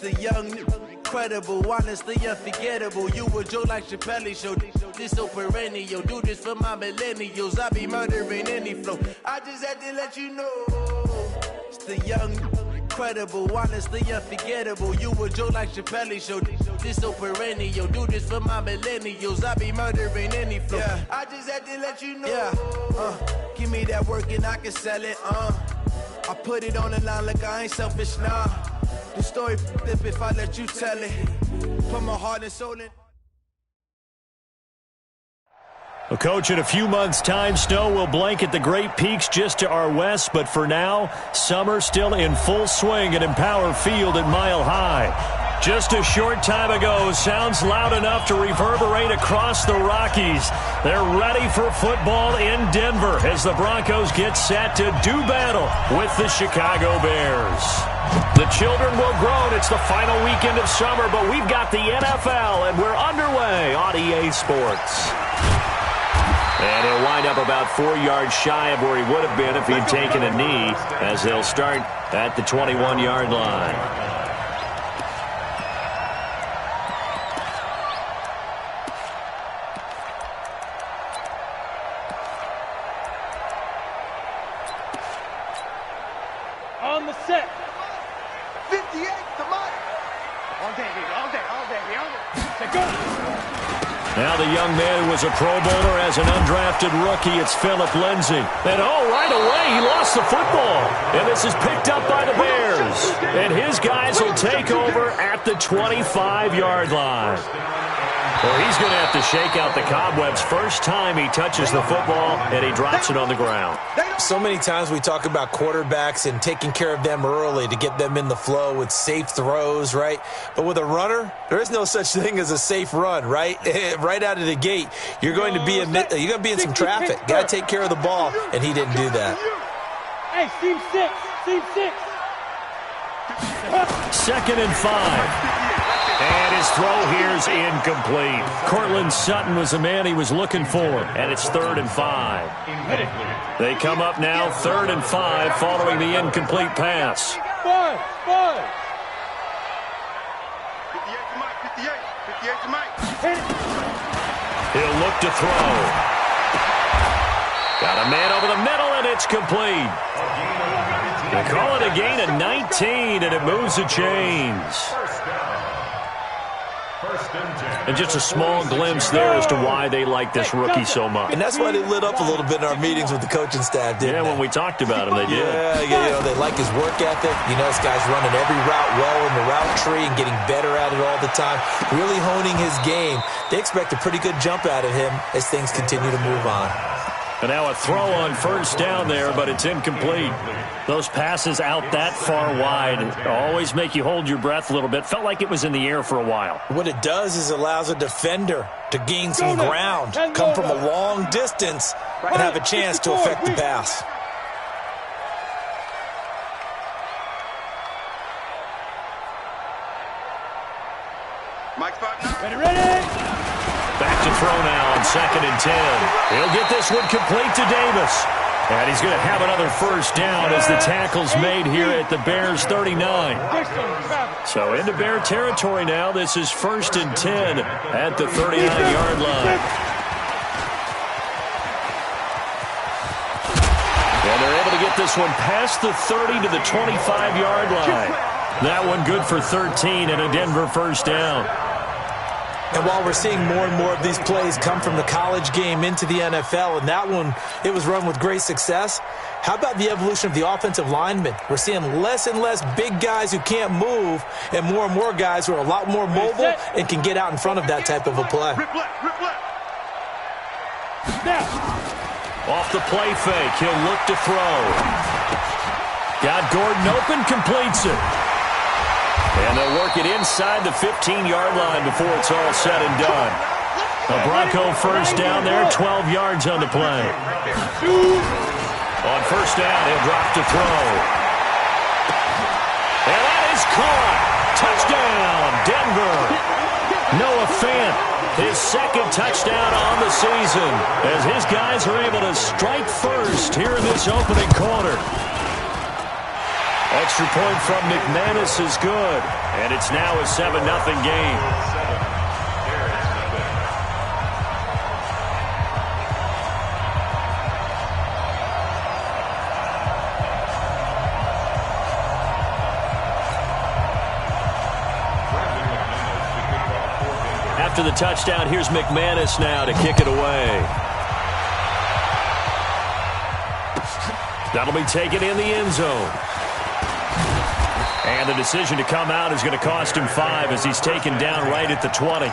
The young, incredible, honestly unforgettable. You a Joe like Chappelle show. This so perennial. Do this for my millennials. I be murdering any flow. I just had to let you know. It's the young, incredible, honestly unforgettable. You a Joe like Chappelle show. This so perennial. Do this for my millennials. I be murdering any flow. Yeah. I just had to let you know. Yeah. Give me that work and I can sell it. I put it on the line like I ain't selfish, nah. The story flip if I let you tell it. Put my heart and soul in. Well, Coach, in a few months' time, snow will blanket the Great Peaks just to our west. But for now, summer still in full swing at Empower Field at Mile High. Just a short time ago, sounds loud enough to reverberate across the Rockies. They're ready for football in Denver as the Broncos get set to do battle with the Chicago Bears. The children will groan. It's the final weekend of summer, but we've got the NFL, and we're underway on EA Sports. And he'll wind up about 4 yards shy of where he would have been if he'd taken a knee, as they'll start at the 21-yard line. On the set. 58 to Mike. All day, baby. All day. Go. Now the young man who was a Pro Bowler as an undrafted rookie, it's Philip Lindsay. And right away, he lost the football. And this is picked up by the Bears. And his guys will take over at the 25-yard line. Well, he's going to have to shake out the cobwebs first time he touches the football, and he drops it on the ground. So many times we talk about quarterbacks and taking care of them early to get them in the flow with safe throws, right? But with a runner, there is no such thing as a safe run, right? Right out of the gate, you're going to be in some traffic. Got to take care of the ball, and he didn't do that. Hey, team 6. 2nd and 5. And his throw here is incomplete. Cortland Sutton was the man he was looking for. And it's 3rd and 5. They come up now 3rd and 5 following the incomplete pass. 5. 58 to Mike. He'll look to throw. Got a man over the middle, and it's complete. They call it a gain of 19, and it moves the chains. And just a small glimpse there as to why they like this rookie so much. And that's why they lit up a little bit in our meetings with the coaching staff, didn't they? When we talked about him, they did. Yeah, they like his work ethic. This guy's running every route well in the route tree and getting better at it all the time, really honing his game. They expect a pretty good jump out of him as things continue to move on. And now a throw on first down there, but it's incomplete. Those passes out that far wide always make you hold your breath a little bit. Felt like it was in the air for a while. What it does is allows a defender to gain some ground, come from a long distance, and have a chance to affect the pass. Mike's back. Ready. Back to throw now on 2nd and 10. He'll get this one complete to Davis. And he's going to have another first down as the tackle's made here at the Bears 39. So into Bear territory now. This is 1st and 10 at the 39-yard line. And they're able to get this one past the 30 to the 25-yard line. That one good for 13 and a Denver first down. And while we're seeing more and more of these plays come from the college game into the NFL, and that one, it was run with great success, how about the evolution of the offensive linemen? We're seeing less and less big guys who can't move and more guys who are a lot more mobile and can get out in front of that type of a play. Off the play fake, he'll look to throw. Got Gordon open, completes it. And they'll work it inside the 15-yard line before it's all said and done. A Bronco first down there, 12 yards on the play. On first down, he'll drop to throw. And that is caught. Touchdown, Denver. Noah Fant, his 2nd touchdown on the season, as his guys are able to strike first here in this opening quarter. Extra point from McManus is good, and it's now a 7-0 game. After the touchdown, here's McManus now to kick it away. That'll be taken in the end zone. And the decision to come out is going to cost him 5 as he's taken down right at the 20.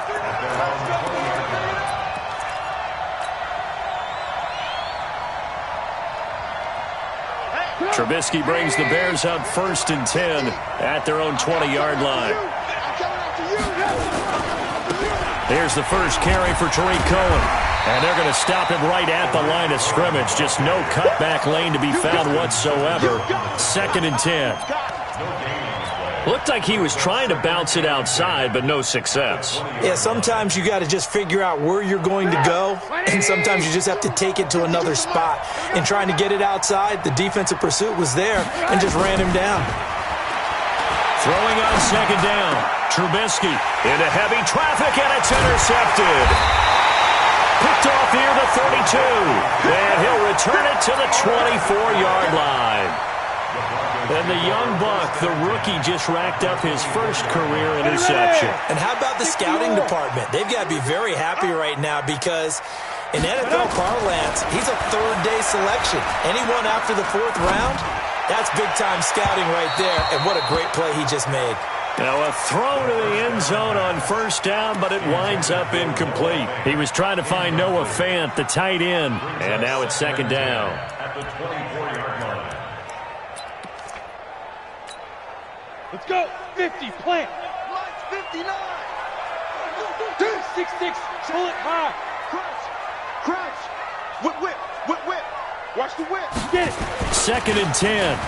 Trubisky brings the Bears up 1st and 10 at their own 20-yard line. Here's the first carry for Tariq Cohen. And they're going to stop him right at the line of scrimmage. Just no cutback lane to be found whatsoever. 2nd and 10. Looked like he was trying to bounce it outside, but no success. Yeah, sometimes you got to just figure out where you're going to go, and sometimes you just have to take it to another spot. In trying to get it outside, the defensive pursuit was there and just ran him down. Throwing on 2nd down. Trubisky into heavy traffic, and it's intercepted. Picked off near the 32, and he'll return it to the 24-yard line. And the young buck, the rookie, just racked up his first career interception. And how about the scouting department? They've got to be very happy right now because in NFL parlance, he's a 3rd-day selection. Anyone after the 4th round, that's big-time scouting right there, and what a great play he just made. Now a throw to the end zone on 1st down, but it winds up incomplete. He was trying to find Noah Fant, the tight end, and now it's 2nd down. At the 24-yard line. Let's go. 50, plant. Lights 59. 6-6, pull it high. Crouch. Whip. Watch the whip. Get it. 2nd and 10.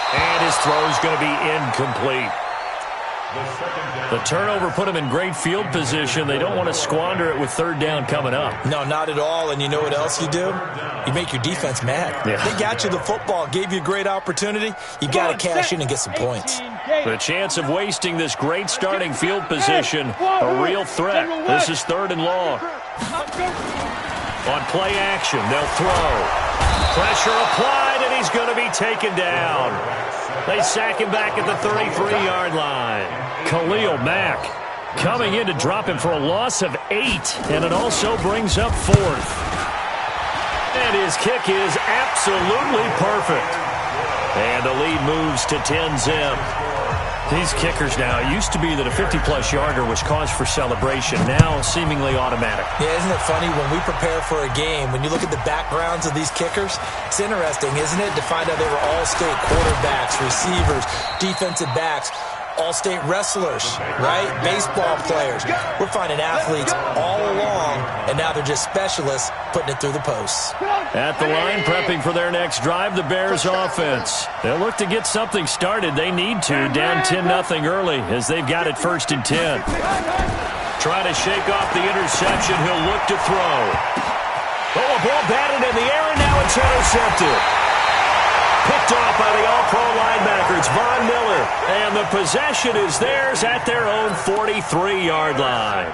And his throw is going to be incomplete. The turnover put him in great field position. They don't want to squander it with 3rd down coming up. No, not at all. And you know what else you do? You make your defense mad. Yeah. They got you the football, gave you a great opportunity. You got to cash in and get some points. The chance of wasting this great starting field position, a real threat. This is 3rd and long. On play action, they'll throw. Pressure applied, and he's going to be taken down. They sack him back at the 33-yard line. Khalil Mack coming in to drop him for a loss of 8, and it also brings up 4th. And his kick is absolutely perfect. And the lead moves to 10-zip. These kickers now, it used to be that a 50-plus yarder was cause for celebration, now seemingly automatic. Yeah, isn't it funny when we prepare for a game, when you look at the backgrounds of these kickers, it's interesting, isn't it, to find out they were all-state quarterbacks, receivers, defensive backs, all-state wrestlers, right? Baseball players. We're finding athletes all along, and now they're just specialists putting it through the posts. At the line, prepping for their next drive, the Bears offense. They'll look to get something started. They need to, down 10-0 early as they've got it 1st and 10. Try to shake off the interception. He'll look to throw. Oh, a ball batted in the air, and now it's intercepted. Picked off by the all-pro linebacker. It's Von Miller. And the possession is theirs at their own 43-yard line.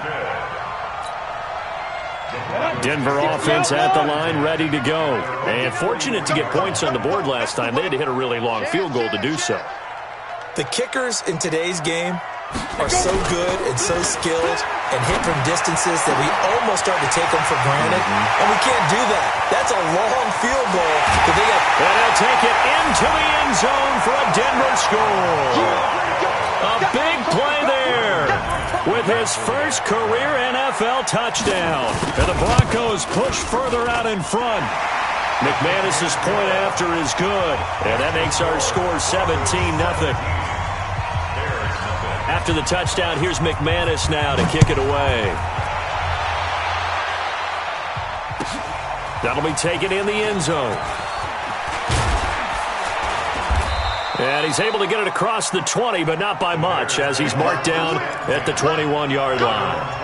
Denver offense at the line, ready to go. And fortunate to get points on the board last time. They had to hit a really long field goal to do so. The kickers in today's game are so good and so skilled and hit from distances that we almost start to take them for granted. And we can't do that. That's a long field goal. But and they'll take it into the end zone for a Denver score. A big play there with his first career NFL touchdown. And the Broncos push further out in front. McManus's point after is good. And that makes our score 17-0. After the touchdown, here's McManus now to kick it away. That'll be taken in the end zone. And he's able to get it across the 20, but not by much, as he's marked down at the 21-yard line.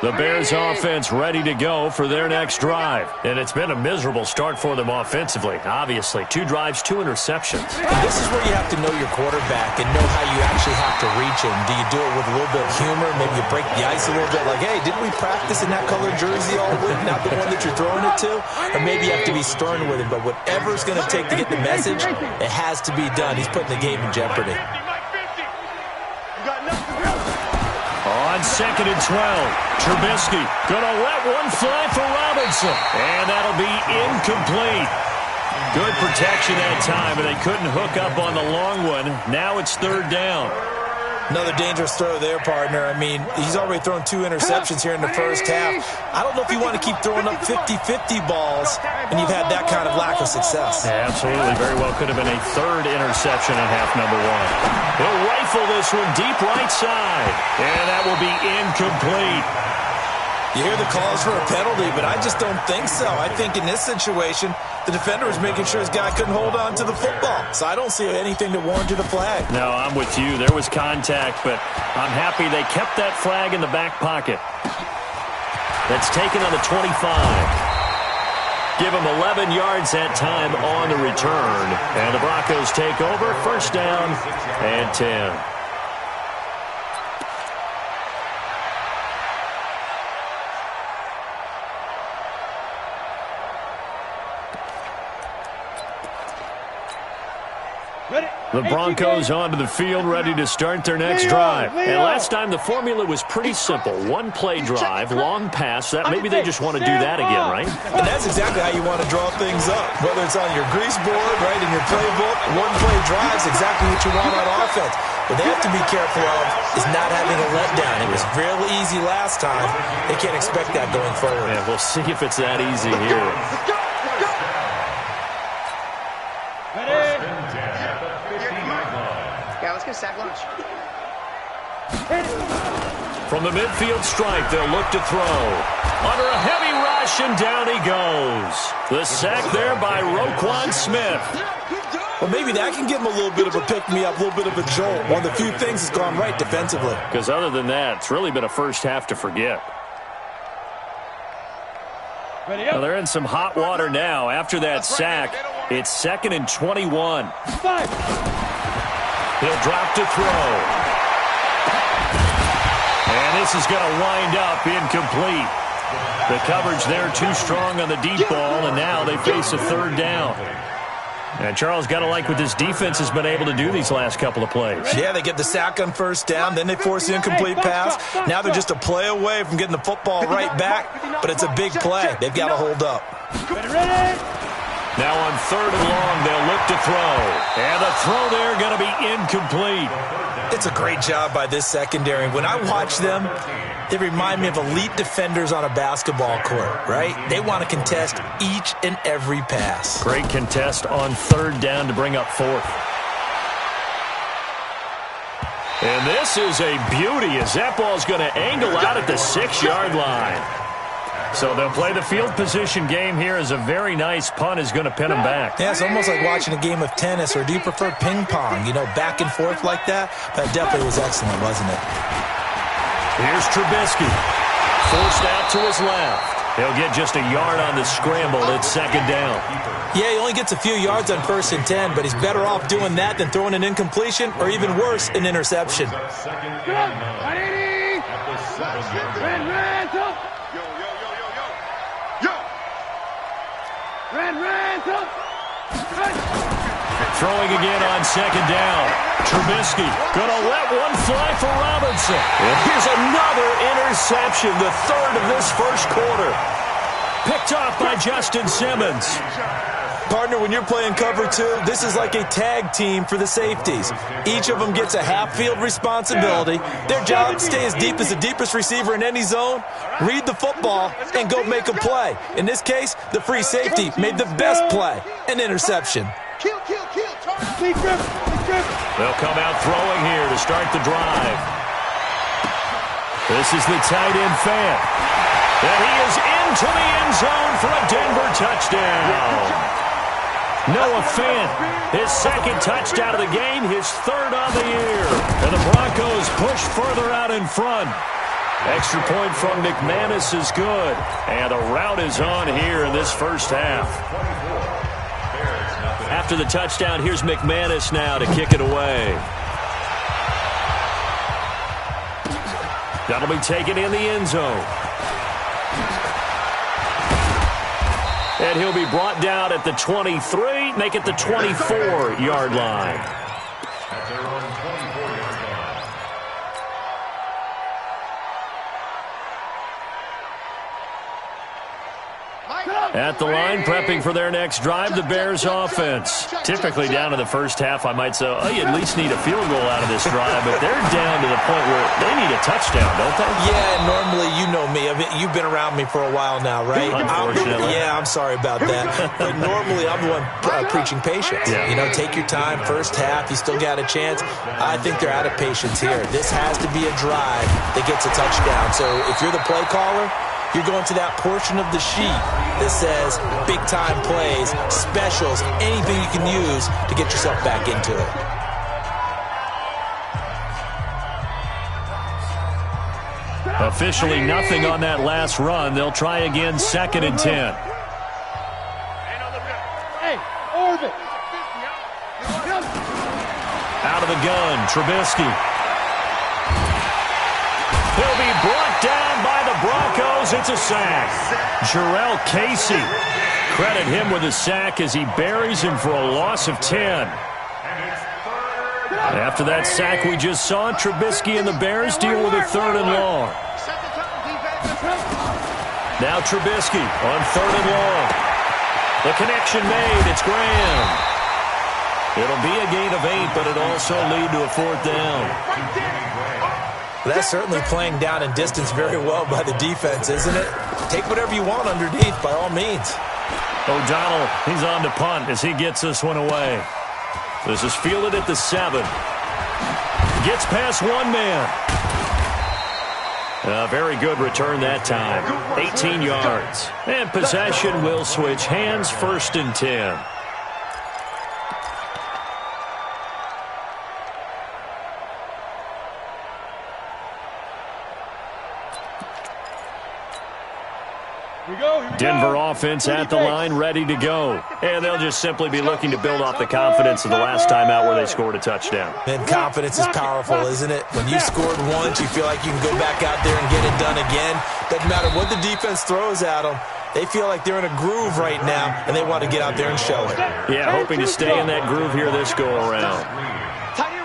The Bears offense ready to go for their next drive. And it's been a miserable start for them offensively, obviously. 2 drives, 2 interceptions. And this is where you have to know your quarterback and know how you actually have to reach him. Do you do it with a little bit of humor? Maybe you break the ice a little bit like, hey, didn't we practice in that colored jersey all week? Not the one that you're throwing it to? Or maybe you have to be stern with him. But whatever it's going to take to get the message, it has to be done. He's putting the game in jeopardy. On 2nd and 12, Trubisky gonna let one fly for Robinson, and that'll be incomplete. Good protection that time, and they couldn't hook up on the long one. Now it's 3rd down. Another dangerous throw there, partner. I mean, he's already thrown 2 interceptions here in the first half. I don't know if you want to keep throwing up 50-50 balls, and you've had that kind of lack of success. Yeah, absolutely. Very well could have been a 3rd interception in half number 1. He'll rifle this one deep right side, and that will be incomplete. You hear the calls for a penalty, but I just don't think so. I think in this situation, the defender was making sure his guy couldn't hold on to the football. So I don't see anything that warranted a flag. No, I'm with you. There was contact, but I'm happy they kept that flag in the back pocket. That's taken on the 25. Give him 11 yards that time on the return. And the Broncos take over. 1st down and 10. The Broncos onto the field, ready to start their next drive. And last time, the formula was pretty simple. 1-play drive, long pass. That maybe they just want to do that again, right? And that's exactly how you want to draw things up. Whether it's on your grease board, right, in your playbook, 1-play drive's exactly what you want on offense. What they have to be careful of is not having a letdown. It was really easy last time. They can't expect that going forward. Yeah, we'll see if it's that easy here. Yeah, let's get a sack lunch. From the midfield stripe, they'll look to throw. Under a heavy rush, and down he goes. The sack there by Roquan Smith. Well, maybe that can give him a little bit of a pick-me-up, a little bit of a jolt. One of the few things that's gone right defensively. Because other than that, it's really been a first half to forget. Well, they're in some hot water now. After that sack, it's 2nd and 21. He'll drop to throw. And this is going to wind up incomplete. The coverage there too strong on the deep ball, and now they face a 3rd down. And Charles, got to like what this defense has been able to do these last couple of plays. Yeah, they get the sack on 1st down, then they force the incomplete pass. Now they're just a play away from getting the football right back, but it's a big play. They've got to hold up. Now on 3rd and long, they'll look to throw. And the throw there going to be incomplete. It's a great job by this secondary. When I watch them, they remind me of elite defenders on a basketball court, right? They want to contest each and every pass. Great contest on 3rd down to bring up 4th. And this is a beauty as that ball's going to angle out at the 6-yard line. So they'll play the field position game here as a very nice punt is going to pin them back. Yeah, it's almost like watching a game of tennis, or do you prefer ping pong? You know, back and forth like that? That definitely was excellent, wasn't it? Here's Trubisky. Forced out to his left. He'll get just a yard on the scramble. It's 2nd down. Yeah, he only gets a few yards on 1st and 10, but he's better off doing that than throwing an incompletion, or even worse, an interception. Throwing again on 2nd down. Trubisky gonna let one fly for Robinson. And here's another interception, the 3rd of this 1st quarter. Picked off by Justin Simmons. Partner, when you're playing cover 2, this is like a tag team for the safeties. Each of them gets a half-field responsibility. Their job, stay as deep as the deepest receiver in any zone, read the football, and go make a play. In this case, the free safety made the best play, an interception. They'll come out throwing here to start the drive. This is the tight end Fant. And he is into the end zone for a Denver touchdown. Noah Fant, his 2nd touchdown of the game, his 3rd on the year. And the Broncos push further out in front. Extra point from McManus is good. And the rout is on here in this first half. After the touchdown, here's McManus now to kick it away. That'll be taken in the end zone. And he'll be brought down at the 23, make it the 24-yard line. At their own 24-yard line. At the line, prepping for their next drive, the Bears offense. Typically down to the first half, I might say, oh, you at least need a field goal out of this drive, but they're down to the point where they need a touchdown, don't they? Yeah, normally, you know me. I mean, you've been around me for a while now, right? Unfortunately. I'm sorry about that. But normally, I'm the one preaching patience. Yeah. You know, take your time. First half, you still got a chance. I think they're out of patience here. This has to be a drive that gets a touchdown. So if you're the play caller, you're going to that portion of the sheet that says big-time plays, specials, anything you can use to get yourself back into it. Officially nothing on that last run. They'll try again, 2nd and 10. Hey, orbit. Out of the gun, Trubisky. He'll be brought down by the Broncos. It's a sack. Jarrell Casey. Credit him with a sack as he buries him for a loss of 10. After that sack we just saw, Trubisky and the Bears deal with a 3rd and long. Now Trubisky on 3rd and long. The connection made. It's Graham. It'll be a gain of 8, but it'll also lead to a 4th down. That's certainly playing down in distance very well by the defense, isn't it? Take whatever you want underneath, by all means. O'Donnell, he's on to punt as he gets this one away. This is fielded at the 7. Gets past one man. A very good return that time. 18 yards. And possession will switch hands, 1st and 10. Denver offense at the line, ready to go. And they'll just simply be looking to build off the confidence of the last time out where they scored a touchdown. And confidence is powerful, isn't it? When you scored once, you feel like you can go back out there and get it done again. Doesn't matter what the defense throws at them. They feel like they're in a groove right now, and they want to get out there and show it. Yeah, hoping to stay in that groove here this go-around.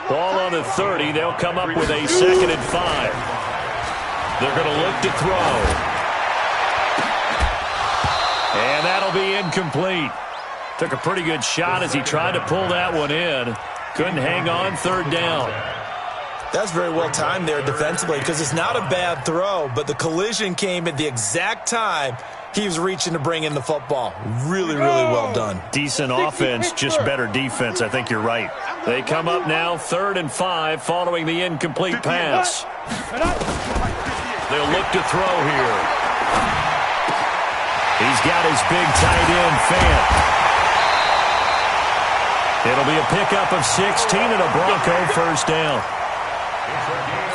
Ball on the 30. They'll come up with a 2nd and 5. They're going to look to throw. And that'll be incomplete. Took a pretty good shot as he tried to pull that one in. Couldn't hang on, 3rd down. That's very well timed there defensively because it's not a bad throw, but the collision came at the exact time he was reaching to bring in the football. Really, really well done. Decent offense, just better defense. I think you're right. They come up now, 3rd and 5 following the incomplete pass. They'll look to throw here. He's got his big tight end, Fant. It'll be a pickup of 16 and a Bronco 1st down.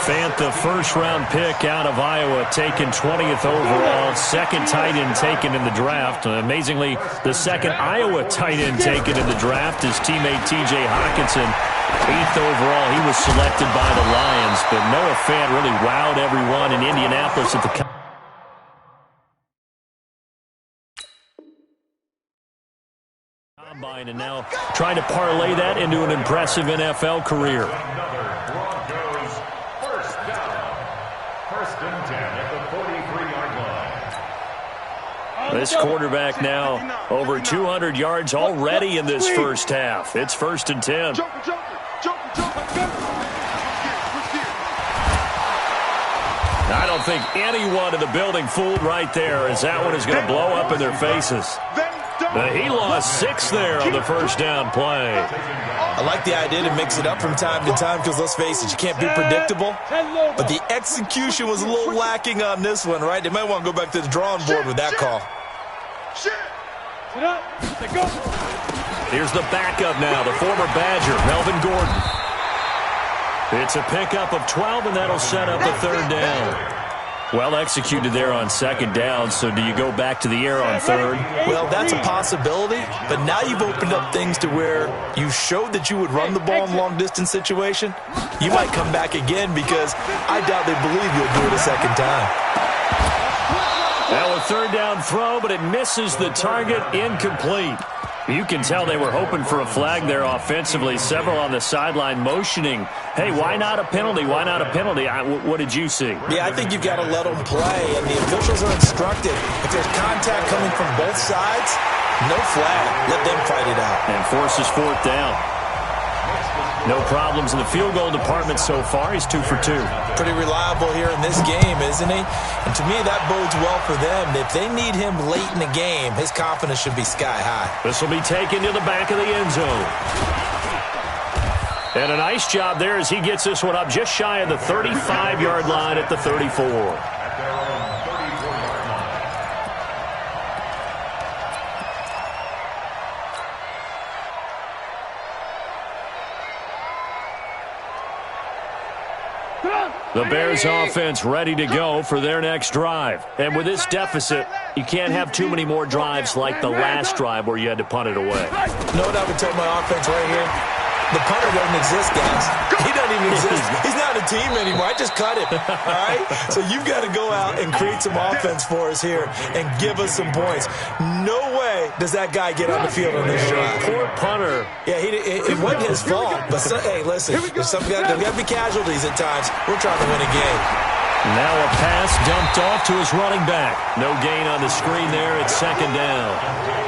Fant, the 1st-round pick out of Iowa, taken 20th overall. 2nd tight end taken in the draft. Amazingly, the 2nd Iowa tight end taken in the draft is teammate T.J. Hockenson. 8th overall, he was selected by the Lions. But Noah Fant really wowed everyone in Indianapolis at the combine, and now trying to parlay that into an impressive NFL career. Broncos 1st down. 1st and 10 at the 43-yard line. This quarterback now over 200 yards already in this first half. It's 1st and 10. I don't think anyone in the building fooled right there, as that one is going to blow up in their faces. But he lost 6 there on the 1st down play. I like the idea to mix it up from time to time because, let's face it, you can't be predictable. But the execution was a little lacking on this one, right? They might want to go back to the drawing board with that call. Here's the backup now, the former Badger, Melvin Gordon. It's a pickup of 12, and that'll set up a 3rd down. Well executed there on second down, so do you go back to the air on third? Well, that's a possibility, but now you've opened up things to where you showed that you would run the ball in long-distance situation. You might come back again because I doubt they believe you'll do it a second time. Now a third down throw, but it misses the target, incomplete. You can tell they were hoping for a flag there offensively. Several on the sideline motioning, hey, why not a penalty? Why not a penalty? What did you see? Yeah, I think you've got to let them play, and the officials are instructed. If there's contact coming from both sides, no flag. Let them fight it out. And forces fourth down. No problems in the field goal department so far. He's 2 for 2. Pretty reliable here in this game, isn't he? And to me, that bodes well for them. If they need him late in the game, his confidence should be sky high. This will be taken to the back of the end zone. And a nice job there as he gets this one up just shy of the 35-yard line at the 34. The Bears offense ready to go for their next drive. And with this deficit, you can't have too many more drives like the last drive where you had to punt it away. You know what I would tell my offense right here? The punter doesn't exist, guys. He doesn't even exist. He's not a team anymore. I just cut him. All right? So you've got to go out and create some offense for us here and give us some points. No way does that guy get on the field on this drive. Poor punter. Yeah, it wasn't his fault. But, hey, listen, there's got to be casualties at times. We're trying to win a game. Now a pass dumped off to his running back. No gain on the screen there at second down.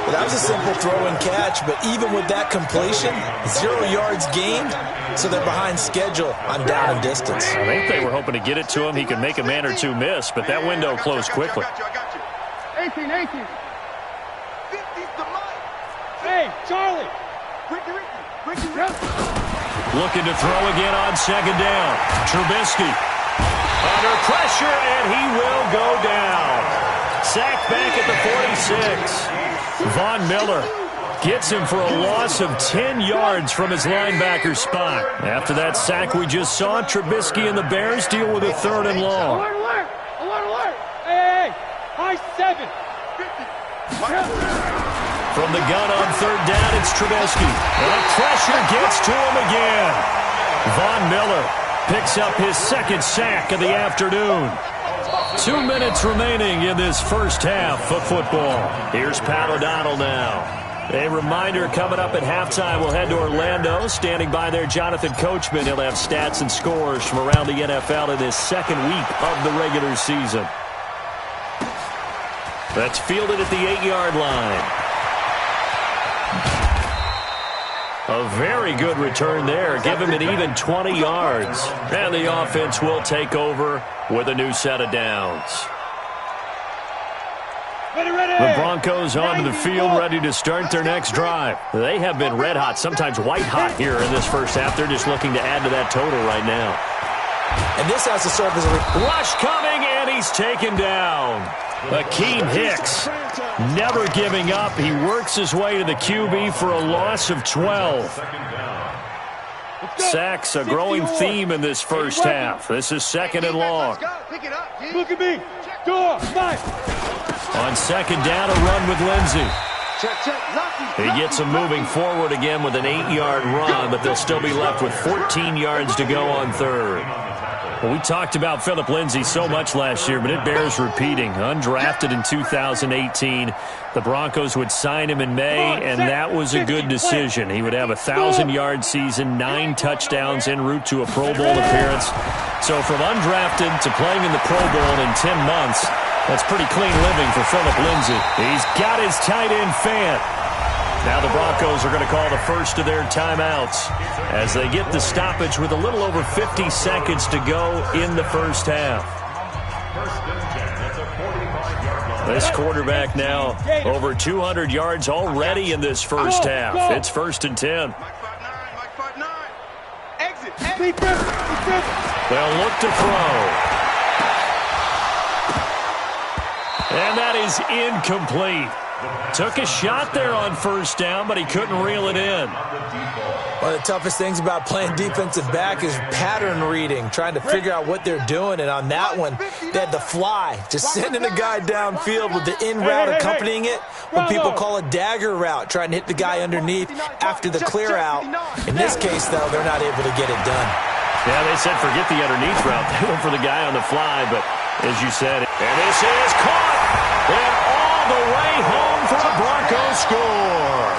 Well, that was a simple throw and catch, but even with that completion, 0 yards gained, so they're behind schedule on down and distance. I think they were hoping to get it to him. He could make a man or two miss, but that window closed quickly. I got you. 18. 50's the mic. Hey, Charlie. Ricky. Looking to throw again on second down. Trubisky under pressure, and he will go down. Sacked back at the 46. Von Miller gets him for a loss of 10 yards from his linebacker spot. After that sack we just saw, Trubisky and the Bears deal with a third and long. Alert. Hey. High 7. From the gun on third down, it's Trubisky. And pressure gets to him again. Von Miller picks up his second sack of the afternoon. 2 minutes remaining in this first half of football. Here's Pat O'Donnell now. A reminder coming up at halftime, we'll head to Orlando. Standing by there, Jonathan Coachman. He'll have stats and scores from around the NFL in this second week of the regular season. That's fielded at the 8-yard line. A very good return there. Give him an even 20 yards. And the offense will take over with a new set of downs. The Broncos onto the field, ready to start their next drive. They have been red hot, sometimes white hot here in this first half. They're just looking to add to that total right now. And this has to serve as a rush coming, and he's taken down. Akeem Hicks never giving up. He works his way to the QB for a loss of 12. Sacks, a growing theme in this first half. This is second and long. Look at me. Door, 5. On second down, a run with Lindsey. He gets him moving forward again with an 8-yard run, but they'll still be left with 14 yards to go on third. Well, we talked about Philip Lindsay so much last year, but it bears repeating. Undrafted in 2018, the Broncos would sign him in May, and that was a good decision. He would have a 1,000-yard season, 9 touchdowns en route to a Pro Bowl appearance. So from undrafted to playing in the Pro Bowl in 10 months, that's pretty clean living for Philip Lindsay. He's got his tight end Fant. Now the Broncos are going to call the first of their timeouts as they get the stoppage with a little over 50 seconds to go in the first half. This quarterback now over 200 yards already in this first half. It's 1st and 10. They'll look to throw. And that is incomplete. Took a shot there on first down, but he couldn't reel it in. One of the toughest things about playing defensive back is pattern reading, trying to figure out what they're doing. And on that one, they had the fly, just sending a guy downfield with the in route accompanying it, what people call a dagger route, trying to hit the guy underneath after the clear out. In this case, though, they're not able to get it done. Yeah, they said forget the underneath route. They went for the guy on the fly, but as you said, and this is caught, and all the way home for a Broncos score.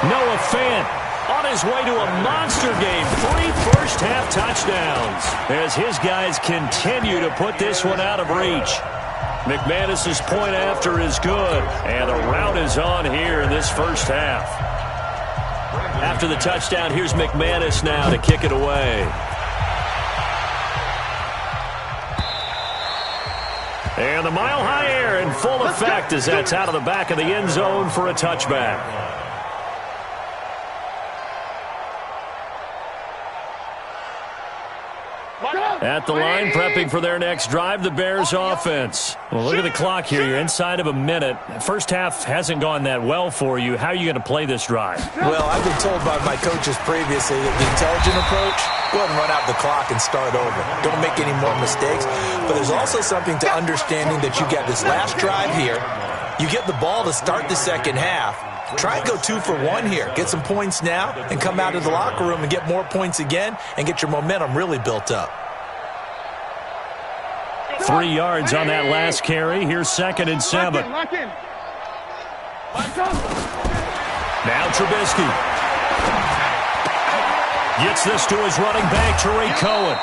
Noah Fant on his way to a monster game. 3 first-half touchdowns as his guys continue to put this one out of reach. McManus's point after is good, and the route is on here in this first half. After the touchdown, here's McManus now to kick it away. And the mile-high air in full effect as that's out of the back of the end zone for a touchback. At the line, prepping for their next drive, the Bears offense. Well, look at the clock here. You're inside of a minute. First half hasn't gone that well for you. How are you going to play this drive? Well, I've been told by my coaches previously that the intelligent approach, go ahead and run out the clock and start over. Don't make any more mistakes. But there's also something to understanding that you get this last drive here. You get the ball to start the second half. Try and go 2 for 1 here. Get some points now and come out of the locker room and get more points again and get your momentum really built up. 3 yards on that last carry. Here's 2nd and 7. Now Trubisky gets this to his running back, Tariq Cohen.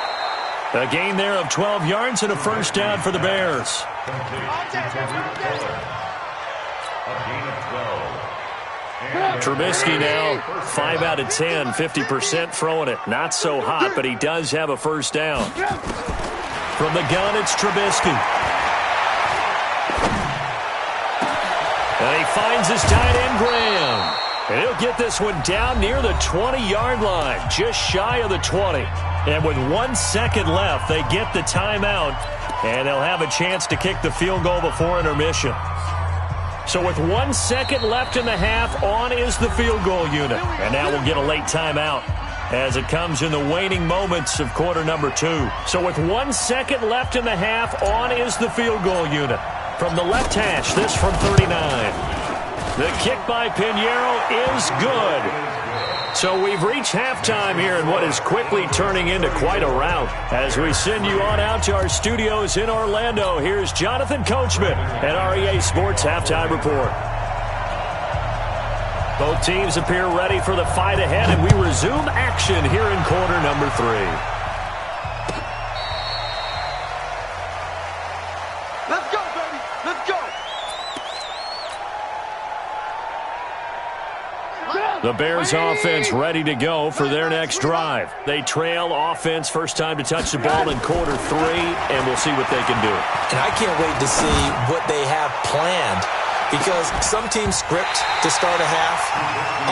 A gain there of 12 yards and a first down for the Bears. Trubisky now 5 out of 10, 50% throwing it. Not so hot, but he does have a first down. From the gun, it's Trubisky. And he finds his tight end, Graham. And he'll get this one down near the 20-yard line, just shy of the 20. And with 1 second left, they get the timeout, and they'll have a chance to kick the field goal before intermission. So with 1 second left in the half, on is the field goal unit. And now we'll get a late timeout as it comes in the waning moments of quarter number 2. So with 1 second left in the half, on is the field goal unit. From the left hash, this from 39. The kick by Pinheiro is good. So we've reached halftime here in what is quickly turning into quite a rout. As we send you on out to our studios in Orlando, here's Jonathan Coachman at REA Sports Halftime Report. Both teams appear ready for the fight ahead, and we resume action here in quarter number 3. Let's go, baby. Let's go. The Bears offense ready to go for their next drive. They trail offense, first time to touch the ball in quarter 3, and we'll see what they can do. And I can't wait to see what they have planned. Because some teams script to start a half.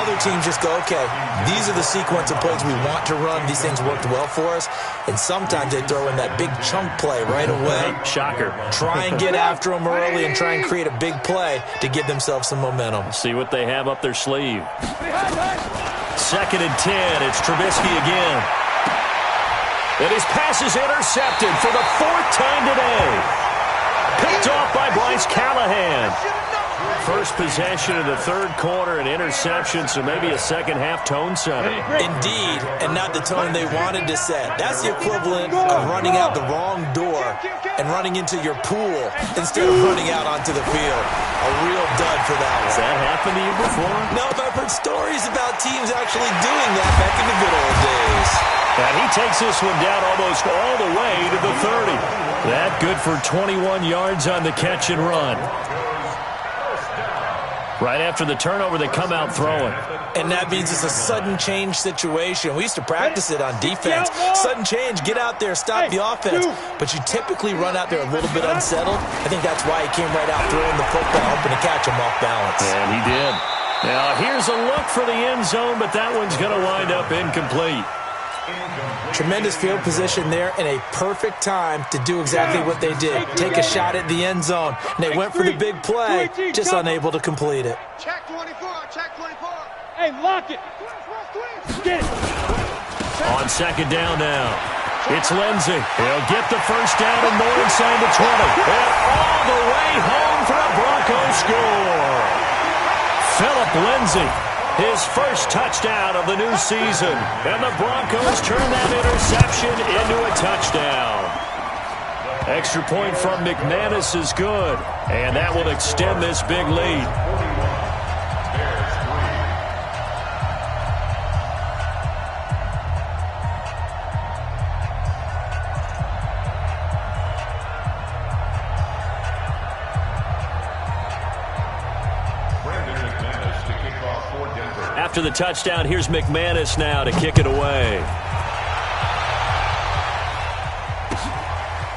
Other teams just go, okay, these are the sequence of plays we want to run. These things worked well for us. And sometimes they throw in that big chunk play right away. Shocker. Try and get after them early and try and create a big play to give themselves some momentum. See what they have up their sleeve. 2nd and 10. It's Trubisky again. And his pass is intercepted for the 4th time today. Picked off by Bryce Callahan. First possession of the 3rd quarter, an interception, so maybe a second-half tone setter. Indeed, and not the tone they wanted to set. That's the equivalent of running out the wrong door and running into your pool instead of running out onto the field. A real dud for that one. Has that happened to you before? No, but I've heard stories about teams actually doing that back in the good old days. And he takes this one down almost all the way to the 30. That good for 21 yards on the catch and run. Right after the turnover, they come out throwing. And that means it's a sudden change situation. We used to practice it on defense. Sudden change, get out there, stop the offense. But you typically run out there a little bit unsettled. I think that's why he came right out throwing the football, hoping to catch him off balance. And he did. Now, here's a look for the end zone, but that one's going to wind up incomplete. Tremendous field position there and a perfect time to do exactly what they did. Take a shot at the end zone. And they went for the big play, just unable to complete it. Check 24, check 24. Hey, lock it. Get it. On second down now, it's Lindsey. He'll get the first down and more inside the 20. And all the way home for a Broncos score. Phillip Lindsey, his first touchdown of the new season. And the Broncos turn that interception into a touchdown. Extra point from McManus is good. And that will extend this big lead. After the touchdown, here's McManus now to kick it away.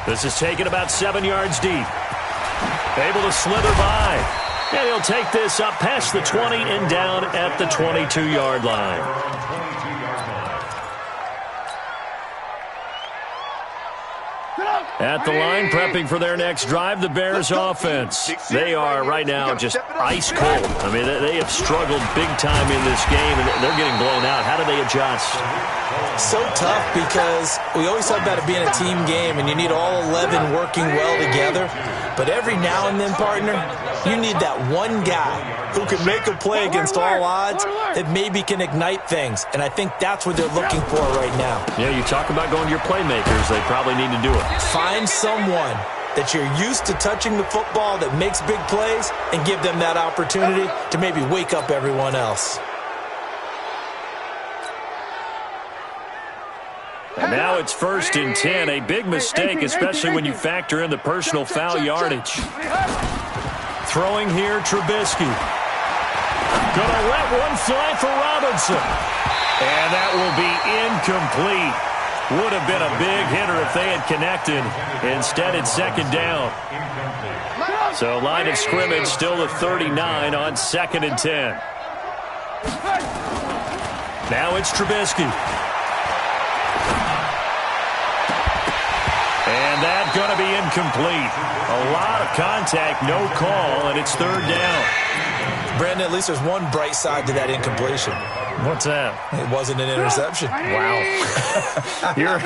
This is taken about 7 yards deep. Able to slither by. And he'll take this up past the 20 and down at the 22-yard line. At the line, prepping for their next drive, the Bears offense. They are right now just ice cold. I mean, they have struggled big time in this game, and they're getting blown out. How do they adjust? So tough because we always talk about it being a team game, and you need all 11 working well together. But every now and then, partner, you need that one guy who can make a play against all odds that maybe can ignite things. And I think that's what they're looking for right now. Yeah, you talk about going to your playmakers. They probably need to do it. Find someone that you're used to touching the football that makes big plays and give them that opportunity to maybe wake up everyone else. And now it's 1st and 10. A big mistake, especially when you factor in the personal foul yardage. Throwing here, Trubisky. Gonna let one fly for Robinson. And that will be incomplete. Would have been a big hitter if they had connected. Instead, it's 2nd down. So line of scrimmage still the 39 on 2nd and 10. Now it's Trubisky. And that's going to be incomplete. A lot of contact, no call, and it's 3rd down. Brandon, at least there's one bright side to that incompletion. What's that? It wasn't an interception. Wow. You're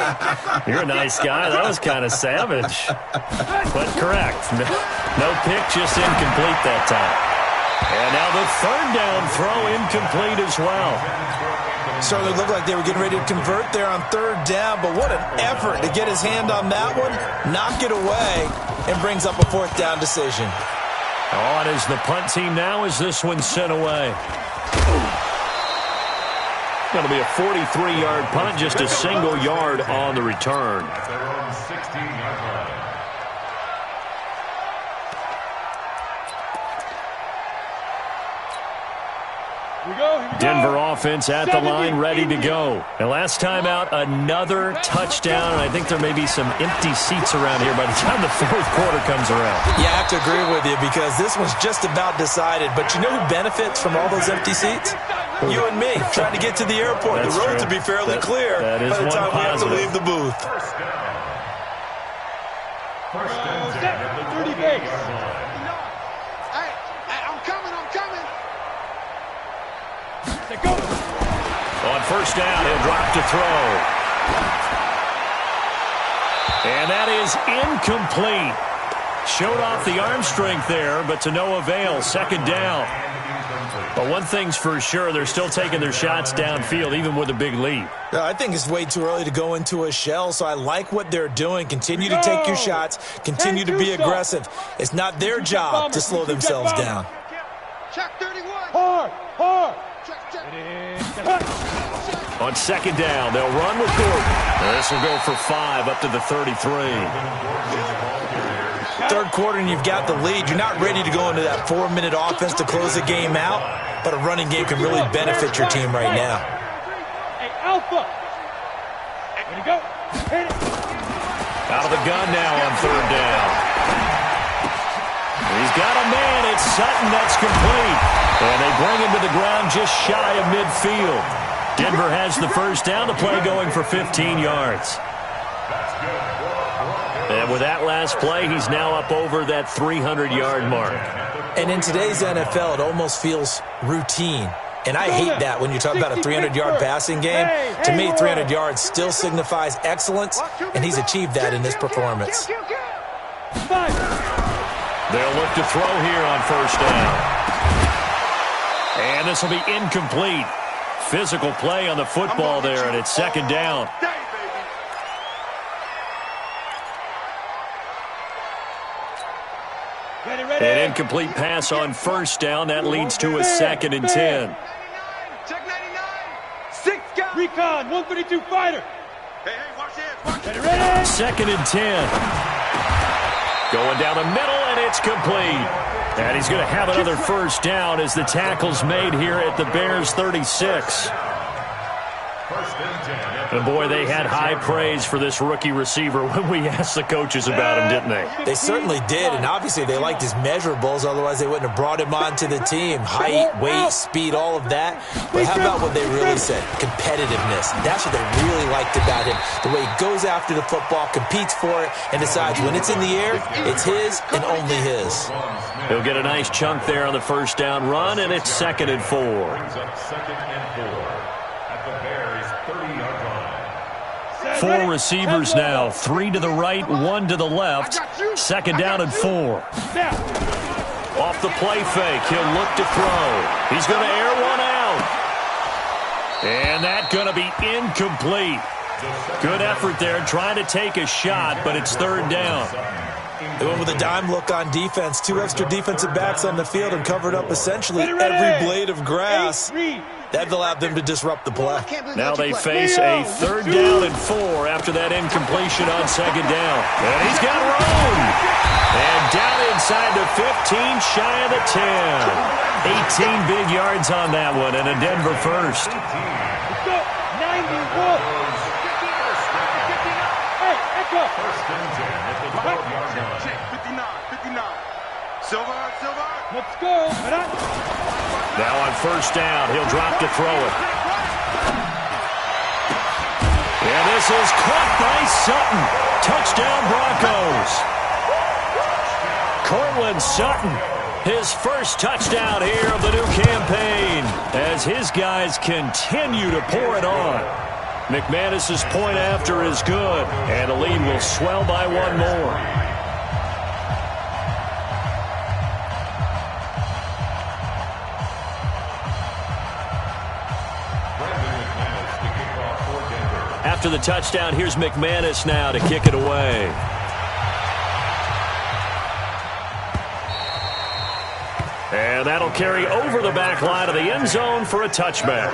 a nice guy. That was kind of savage. But correct. No pick, just incomplete that time. And now the 3rd down throw incomplete as well. Certainly looked like they were getting ready to convert there on 3rd down, but what an effort to get his hand on that one, knock it away, and brings up a 4th down decision. On is the punt team now as this one's sent away. Going to be a 43-yard punt, just a single yard on the return. Denver offense at the line, ready to go. And last time out, another touchdown. And I think there may be some empty seats around here by the time the 4th quarter comes around. Yeah, I have to agree with you because this one's just about decided. But you know who benefits from all those empty seats? You and me, trying to get to the airport. That's the road true. to be fairly clear by the time we have to leave the booth. First and 10 at the 30 base. On 1st down, he'll drop to throw. And that is incomplete. Showed off the arm strength there, but to no avail. 2nd down. But one thing's for sure, they're still taking their shots downfield, even with a big lead. I think it's way too early to go into a shell, so I like what they're doing. Continue to take your shots. Continue to be aggressive. It's not their job to slow themselves down. Check 31. Hard. On 2nd down, they'll run with Gordon. This will go for 5 up to the 33. 3rd quarter and you've got the lead. You're not ready to go into that 4-minute offense to close the game out, but a running game can really benefit your team right now. Hey, Alpha. Ready to go. Hit it. Out of the gun now on 3rd down. He's got a man. It's Sutton. That's complete. And they bring him to the ground just shy of midfield. Denver has the 1st down. The play going for 15 yards. And with that last play, he's now up over that 300-yard mark. And in today's NFL, it almost feels routine. And I hate that when you talk about a 300-yard passing game. To me, 300 yards still signifies excellence, and he's achieved that in this performance. They'll look to throw here on first down. And this will be incomplete. Physical play on the football there, and it's second down. An incomplete pass on first down. That leads to a 2nd and 10. Check 99. 6 guys. Recon, 132 fighter. Hey, watch this. Ready? 2nd and 10. Going down the middle, and it's complete. And he's going to have another first down as the tackle's made here at the Bears' 36. And boy, they had high praise for this rookie receiver when we asked the coaches about him, didn't they? They certainly did, and obviously they liked his measurables, otherwise they wouldn't have brought him onto the team. Height, weight, speed, all of that. But how about what they really said? Competitiveness. That's what they really liked about him. The way he goes after the football, competes for it, and decides when it's in the air, it's his and only his. He'll get a nice chunk there on the first down run, and it's 2nd and 4. Four receivers now, 3 to the right, 1 to the left. 2nd down and 4. Off the play fake, he'll look to throw. He's going to air one out. And that's going to be incomplete. Good effort there, trying to take a shot, but it's 3rd down. They went with a dime look on defense. 2 extra defensive backs on the field and covered up essentially every blade of grass. That allowed them to disrupt the play. Now they face a 3rd down and 4 after that incompletion on 2nd down. And he's got room. And down inside the 15, shy of the 10. 18 big yards on that one, and a Denver first. Let's go. 91. Hey, echo. 59. Silver. Let's go. Now on first down, he'll drop to throw it. And this is caught by Sutton. Touchdown Broncos. Cortland Sutton, his first touchdown here of the new campaign as his guys continue to pour it on. McManus's point after is good, and the lead will swell by 1 more. After the touchdown, here's McManus now to kick it away. And that'll carry over the back line of the end zone for a touchback.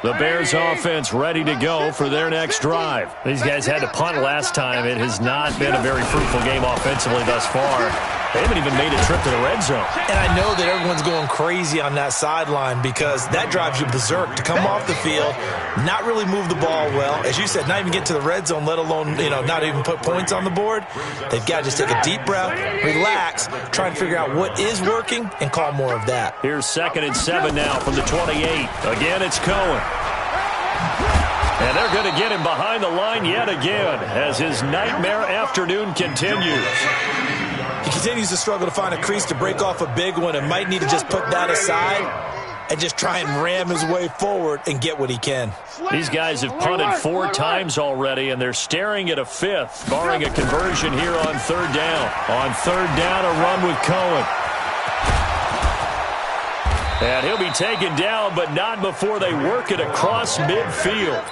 The Bears offense ready to go for their next drive. These guys had to punt last time. It has not been a very fruitful game offensively thus far. They haven't even made a trip to the red zone. And I know that everyone's going crazy on that sideline because that drives you berserk to come off the field, not really move the ball well. As you said, not even get to the red zone, let alone, not even put points on the board. They've got to just take a deep breath, relax, try and figure out what is working, and call more of that. Here's 2nd and 7 now from the 28. Again, it's Cohen. And they're going to get him behind the line yet again as his nightmare afternoon continues. He continues to struggle to find a crease to break off a big one and might need to just put that aside and just try and ram his way forward and get what he can. These guys have punted 4 times already, and they're staring at a 5th, barring a conversion here on 3rd down. On 3rd down, a run with Cohen. And he'll be taken down, but not before they work it across midfield.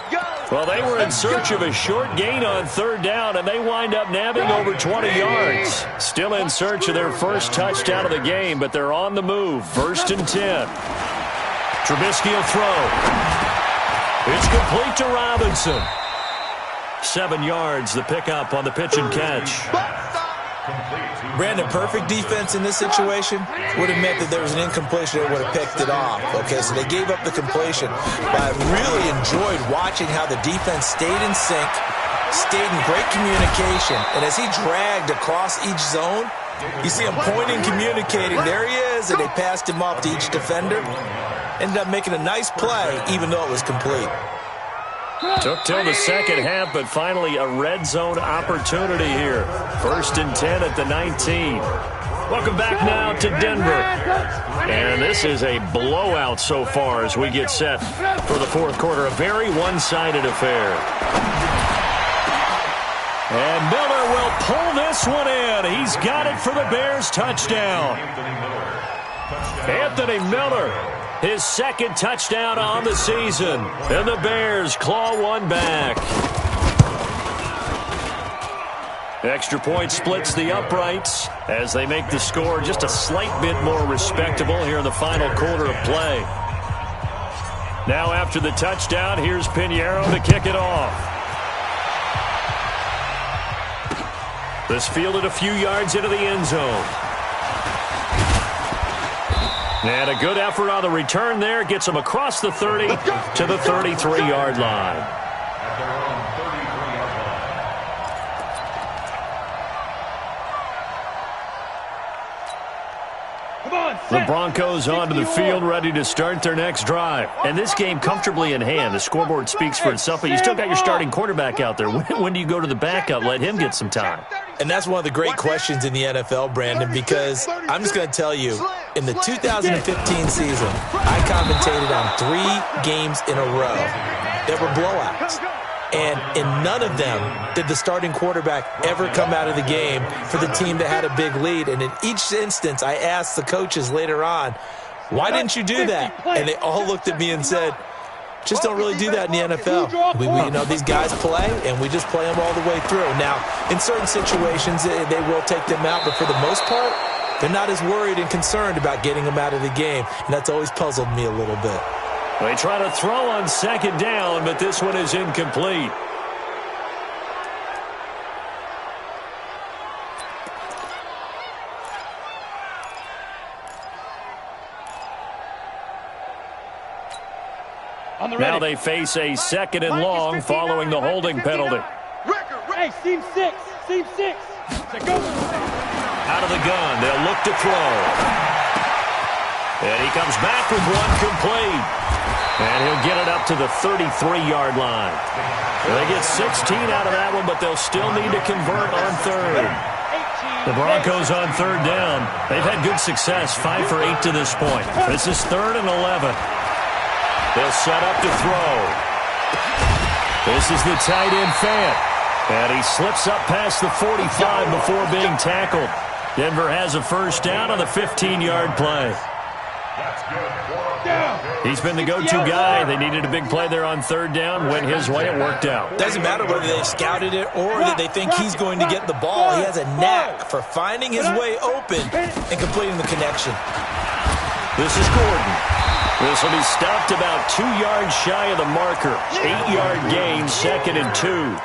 Well, they were in search of a short gain on 3rd down, and they wind up nabbing over 20 yards. Still in search of their first touchdown of the game, but they're on the move. 1st and 10. Trubisky will throw. It's complete to Robinson. 7 yards, the pickup on the pitch and catch. Brandon, perfect defense in this situation would have meant that there was an incompletion that would have picked it off. Okay, so they gave up the completion. But I really enjoyed watching how the defense stayed in sync, stayed in great communication, and as he dragged across each zone, you see him pointing, communicating. There he is, and they passed him off to each defender. Ended up making a nice play, even though it was complete. Took till the second half, but finally a red zone opportunity here. 1st and 10 at the 19. Welcome back now to Denver. And this is a blowout so far as we get set for the fourth quarter. A very one-sided affair. And Miller will pull this one in. He's got it for the Bears touchdown. Anthony Miller, his second touchdown on the season. And the Bears claw one back. Extra point splits the uprights as they make the score just a slight bit more respectable here in the final quarter of play. Now after the touchdown, here's Pinheiro to kick it off. This fielded a few yards into the end zone. And a good effort on the return there gets him across the 30 to the 33-yard line. The Broncos onto the field, ready to start their next drive. And this game comfortably in hand. The scoreboard speaks for itself, but you still got your starting quarterback out there. When do you go to the backup? Let him get some time. And that's one of the great questions in the NFL, Brandon, because I'm just going to tell you, in the 2015 season, I commentated on 3 games in a row that were blowouts. And in none of them did the starting quarterback ever come out of the game for the team that had a big lead. And in each instance, I asked the coaches later on, why didn't you do that? And they all looked at me and said, just don't really do that in the NFL. You know, these guys play, and we just play them all the way through. Now, in certain situations, they will take them out, but for the most part, they're not as worried and concerned about getting them out of the game. And that's always puzzled me a little bit. They try to throw on second down, but this one is incomplete. Now they face a second and long following the holding penalty. Hey, seam 6. Seam 6. Go. Out of the gun, they'll look to throw. And he comes back with one complete. And he'll get it up to the 33-yard line. They get 16 out of that one, but they'll still need to convert on third. The Broncos on third down. They've had good success, 5 for 8 to this point. This is 3rd and 11. They'll set up to throw. This is the tight end Fant. And he slips up past the 45 before being tackled. Denver has a first down on the 15-yard play. He's been the go-to guy. They needed a big play there on third down. Went his way. It worked out. Doesn't matter whether they've scouted it or that they think he's going to get the ball. He has a knack for finding his way open and completing the connection. This is Gordon. This will be stopped about 2 yards shy of the marker. 8-yard gain, 2nd and 2.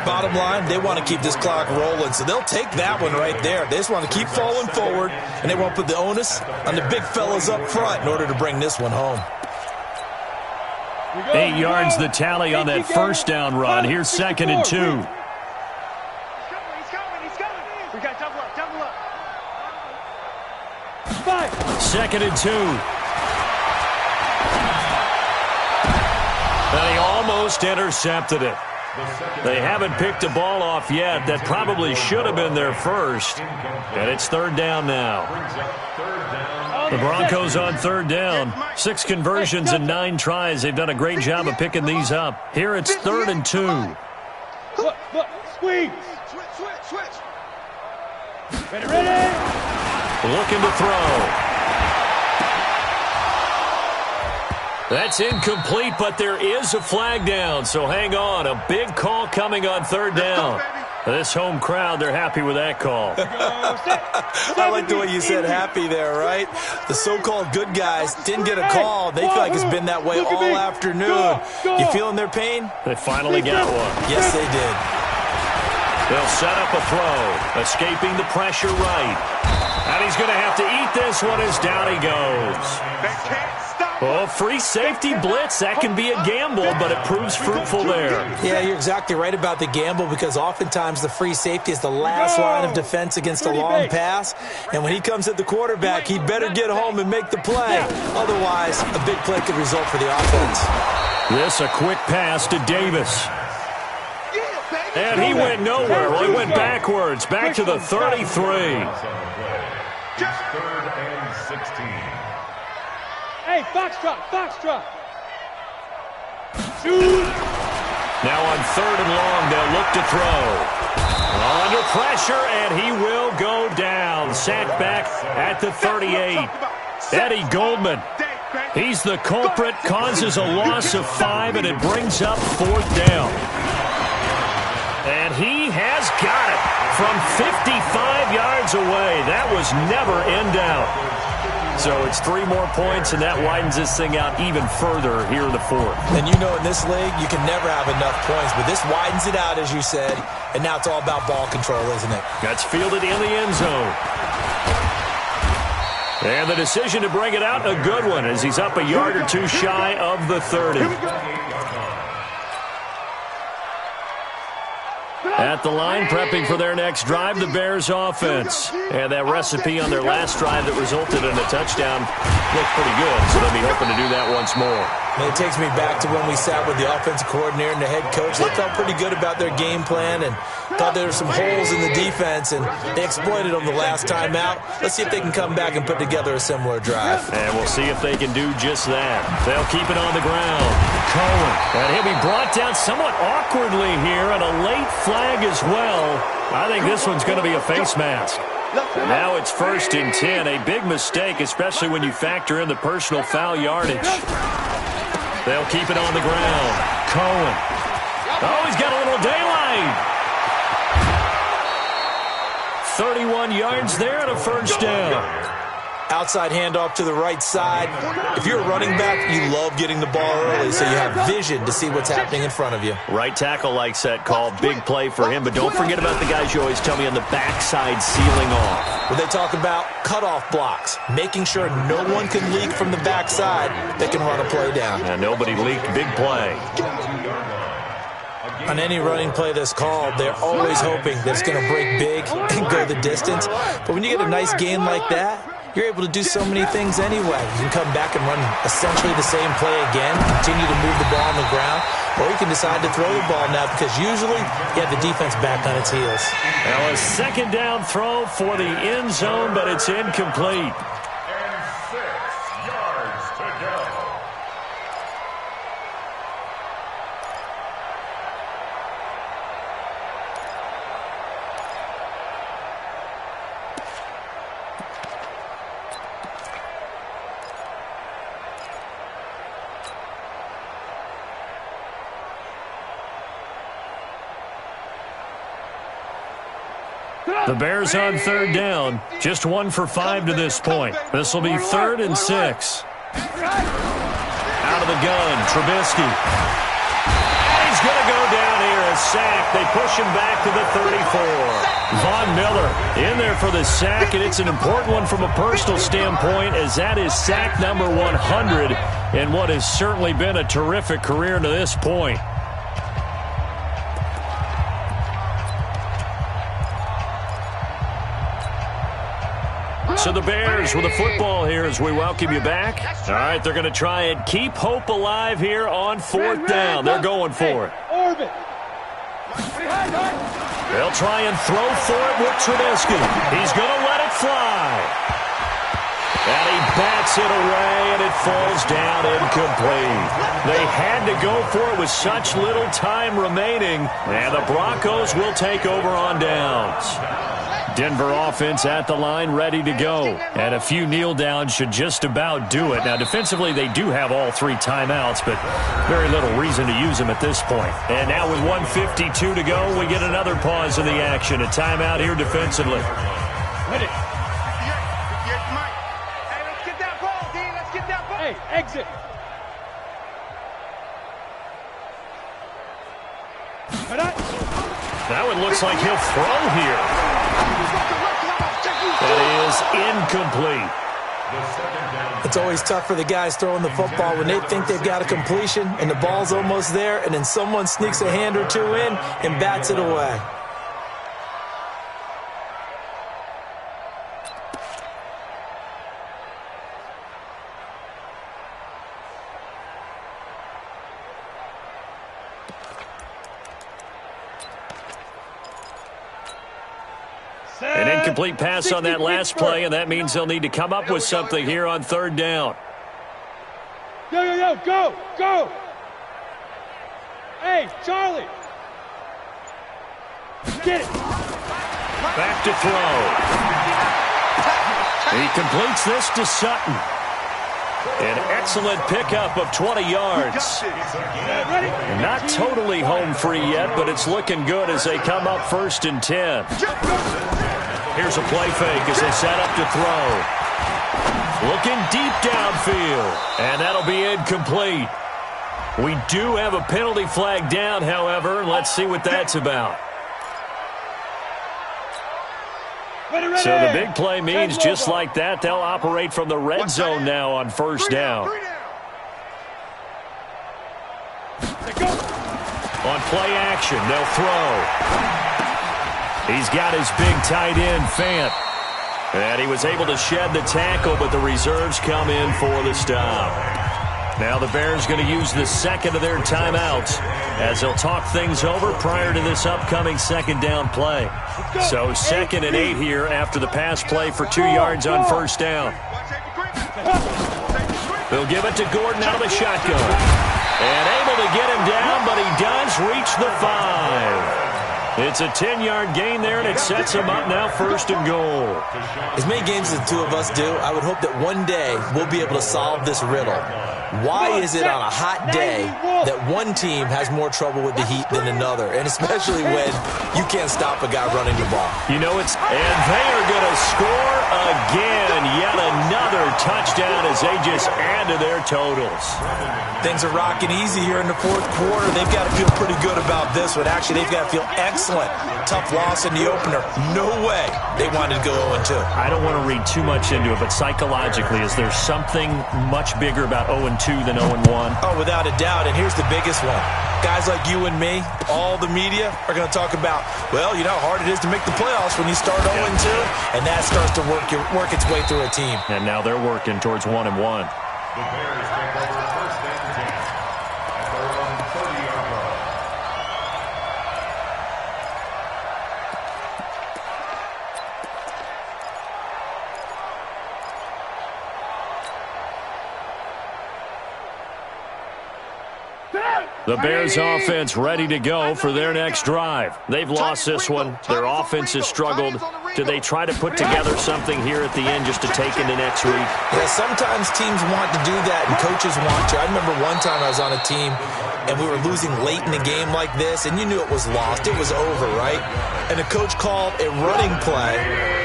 Bottom line, they want to keep this clock rolling, so they'll take that one right there. They just want to keep falling forward, and they won't put the onus on the big fellas up front in order to bring this one home. 8 yards the tally on that first down run. Here's 2nd and 2. He's coming. We got double up. 5. 2nd and 2. And he almost intercepted it. They haven't picked a ball off yet. That probably should have been their first. And it's third down now. The Broncos on third down. 6 conversions and 9 tries. They've done a great job of picking these up. Here it's 3rd and 2. Look, squeeze. Switch. Ready. Looking to throw. That's incomplete, but there is a flag down, so hang on. A big call coming on third down. This home crowd, they're happy with that call. I like the way you said happy there, right? The so-called good guys didn't get a call. They feel like it's been that way all afternoon. You feeling their pain? They finally got one. Yes, they did. They'll set up a throw, escaping the pressure right. And he's going to have to eat this one as down he goes. Oh, free safety blitz. That can be a gamble, but it proves fruitful there. Yeah, you're exactly right about the gamble because oftentimes the free safety is the last line of defense against a long pass. And when he comes at the quarterback, he better get home and make the play. Otherwise, a big play could result for the offense. This a quick pass to Davis. And he went nowhere. Well, he went backwards, back to the 33. foxtrot, foxtrot. Shoot. Now on 3rd and long, they'll look to throw. Under pressure, and he will go down. Sacked back at the 38. Eddie Goldman. He's the culprit, causes a loss of 5, and it brings up 4th down. And he has got it from 55 yards away. That was never in doubt. So it's 3 more points, and that widens this thing out even further here in the 4th. And you know in this league, you can never have enough points, but this widens it out, as you said, and now it's all about ball control, isn't it? That's fielded in the end zone. And the decision to bring it out, a good one, as he's up a yard or 2 shy of the 30. At the line, prepping for their next drive, the Bears offense. And that recipe on their last drive that resulted in a touchdown looked pretty good, so they'll be hoping to do that once more. And it takes me back to when we sat with the offensive coordinator and the head coach. They felt pretty good about their game plan and thought there were some holes in the defense, and they exploited them the last time out. Let's see if they can come back and put together a similar drive. And we'll see if they can do just that. They'll keep it on the ground. Cohen. And he'll be brought down somewhat awkwardly here, and a late flag as well. I think this one's going to be a face mask. And now it's 1st and 10. A big mistake, especially when you factor in the personal foul yardage. They'll keep it on the ground. Cohen. Oh, he's got a little daylight. 31 yards there and a 1st down. Outside handoff to the right side. If you're a running back, you love getting the ball early so you have vision to see what's happening in front of you. Right tackle likes that call. Big play for him, but don't forget about the guys you always tell me on the backside sealing off. Where they talk about cutoff blocks, making sure no one can leak from the backside that can run a play down. And nobody leaked. Big play. On any running play that's called, they're always hoping that it's going to break big and go the distance. But when you get a nice gain like that, you're able to do so many things anyway. You can come back and run essentially the same play again, continue to move the ball on the ground, or you can decide to throw the ball now because usually you have the defense back on its heels. Now a 2nd down throw for the end zone, but it's incomplete. And 6 yards to go. The Bears on 3rd down. Just 1 for 5 to this point. This will be 3rd and 6. Out of the gun, Trubisky. And he's going to go down here, a sack. They push him back to the 34. Von Miller in there for the sack, and it's an important one from a personal standpoint, as that is sack number 100 in what has certainly been a terrific career to this point. So the Bears with the football here as we welcome you back. All right, they're going to try and keep hope alive here on 4th down. They're going for it. Orbit. They'll try and throw for it with Trubisky. He's going to let it fly. And he bats it away, and it falls down incomplete. They had to go for it with such little time remaining, and the Broncos will take over on downs. Denver offense at the line, ready to go. And a few kneel downs should just about do it. Now, defensively, they do have all 3 timeouts, but very little reason to use them at this point. And now with 1:52 to go, we get another pause in the action. A timeout here defensively. Hey, exit. That one looks like he'll throw here. That is incomplete. It's always tough for the guys throwing the football when they think they've got a completion and the ball's almost there, and then someone sneaks a hand or 2 in and bats it away. An incomplete pass on that last play, and that means they'll need to come up with something here on 3rd down. Go, go, go! Hey, Charlie! Get it! Back to throw. He completes this to Sutton. An excellent pickup of 20 yards. Not totally home free yet, but it's looking good as they come up 1st and 10. Here's a play fake as they set up to throw. Looking deep downfield, and that'll be incomplete. We do have a penalty flag down, however. Let's see what that's about. So the big play means just like that, they'll operate from the red zone now on 1st down. On play action, they'll throw. He's got his big tight end, Fant. And he was able to shed the tackle, but the reserves come in for the stop. Now the Bears going to use the second of their timeouts as they'll talk things over prior to this upcoming 2nd down play. So 2nd and 8 here after the pass play for 2 yards on 1st down. They'll give it to Gordon out of the shotgun. And able to get him down, but he does reach the 5. It's a 10-yard gain there, and it sets him up now 1st and goal. As many games as the two of us do, I would hope that one day we'll be able to solve this riddle. Why is it on a hot day that one team has more trouble with the heat than another, and especially when you can't stop a guy running the ball? You know, and they are going to score again. Yet another touchdown as they just add to their totals. Things are rocking easy here in the 4th quarter. They've got to feel pretty good about this one. Actually, they've got to feel excellent. Tough loss in the opener. No way they wanted to go 0-2. I don't want to read too much into it, but psychologically, is there something much bigger about 0-2 than 0-1? Oh, without a doubt, and here's the biggest one. Guys like you and me, all the media, are going to talk about, well, you know how hard it is to make the playoffs when you start 0-2, and that starts to work its way through a team. And now they're working towards 1-1. The Bears take over 1st and 10 at their own 30-yard line. The Bears offense ready to go for their next drive. They've lost this one. Their offense has struggled. Do they try to put together something here at the end just to take in the next week? Yeah, sometimes teams want to do that and coaches want to. I remember one time I was on a team and we were losing late in a game like this, and you knew it was lost. It was over, right? And the coach called a running play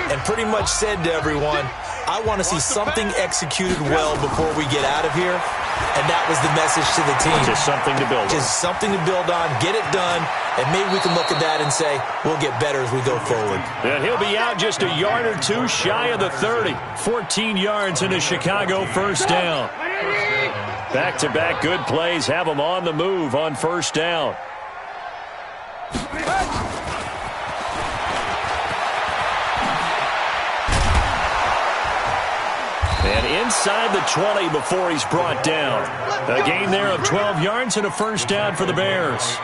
and pretty much said to everyone, I want to see something executed well before we get out of here. And that was the message to the team. Just something to build on. Just something to build on, get it done, and maybe we can look at that and say, we'll get better as we go forward. And he'll be out just a yard or two shy of the 30. 14 yards into Chicago 1st down. Back-to-back good plays have them on the move on 1st down. And inside the 20 before he's brought down. A gain there of 12 yards and a 1st down for the Bears.